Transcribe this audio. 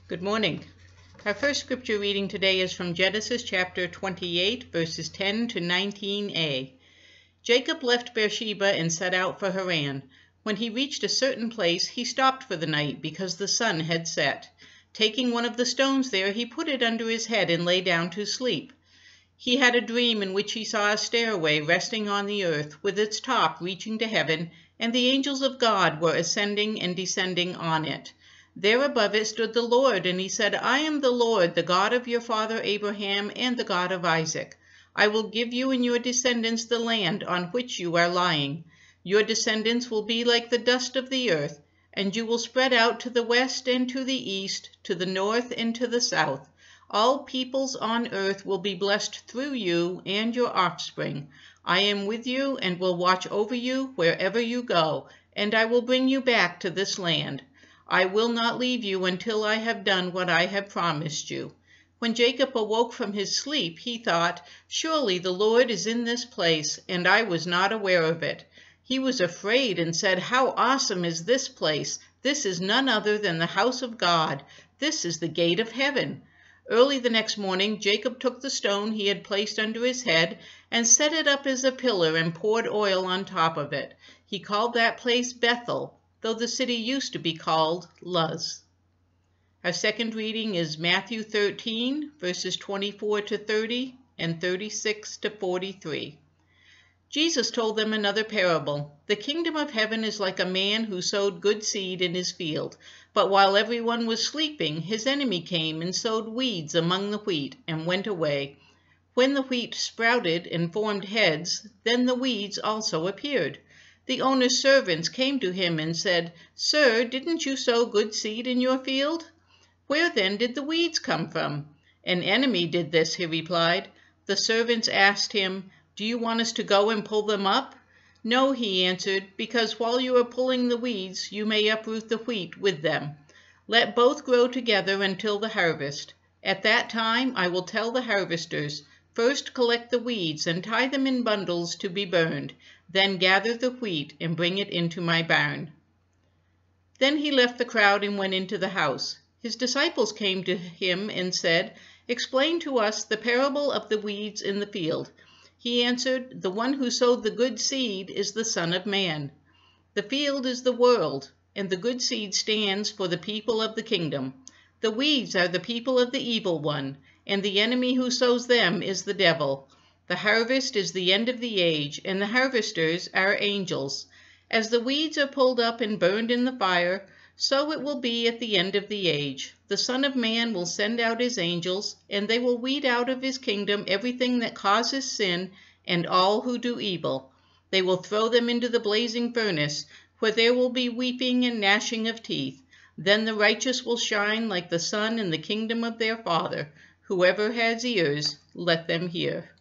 Good morning. Our first scripture reading today is from Genesis chapter 28, verses 10 to 19a. Jacob left Beersheba and set out for Haran. When he reached a certain place, he stopped for the night because the sun had set. Taking one of the stones there, he put it under his head and lay down to sleep. He had a dream in which he saw a stairway resting on the earth, with its top reaching to heaven, and the angels of God were ascending and descending on it. There above it stood the Lord, and he said, I am the Lord, the God of your father Abraham and the God of Isaac. I will give you and your descendants the land on which you are lying. Your descendants will be like the dust of the earth, and you will spread out to the west and to the east, to the north and to the south. All peoples on earth will be blessed through you and your offspring. I am with you and will watch over you wherever you go, and I will bring you back to this land. I will not leave you until I have done what I have promised you. When Jacob awoke from his sleep, he thought, Surely the Lord is in this place, and I was not aware of it. He was afraid and said, How awesome is this place! This is none other than the house of God. This is the gate of heaven. Early the next morning, Jacob took the stone he had placed under his head and set it up as a pillar and poured oil on top of it. He called that place Bethel, though the city used to be called Luz. Our second reading is Matthew 13, verses 24 to 30 and 36 to 43. Jesus told them another parable. The kingdom of heaven is like a man who sowed good seed in his field. But while everyone was sleeping, his enemy came and sowed weeds among the wheat and went away. When the wheat sprouted and formed heads, then the weeds also appeared. The owner's servants came to him and said, Sir, didn't you sow good seed in your field? Where then did the weeds come from? An enemy did this, he replied. The servants asked him, Do you want us to go and pull them up? No, he answered, because while you are pulling the weeds, you may uproot the wheat with them. Let both grow together until the harvest. At that time I will tell the harvesters, First collect the weeds and tie them in bundles to be burned. Then gather the wheat and bring it into my barn. Then he left the crowd and went into the house. His disciples came to him and said, Explain to us the parable of the weeds in the field. He answered, The one who sowed the good seed is the Son of Man. The field is the world, and the good seed stands for the people of the kingdom. The weeds are the people of the evil one, and the enemy who sows them is the devil. The harvest is the end of the age, and the harvesters are angels. As the weeds are pulled up and burned in the fire, so it will be at the end of the age. The Son of Man will send out his angels, and they will weed out of his kingdom everything that causes sin and all who do evil. They will throw them into the blazing furnace, where there will be weeping and gnashing of teeth. Then the righteous will shine like the sun in the kingdom of their Father. Whoever has ears, let them hear.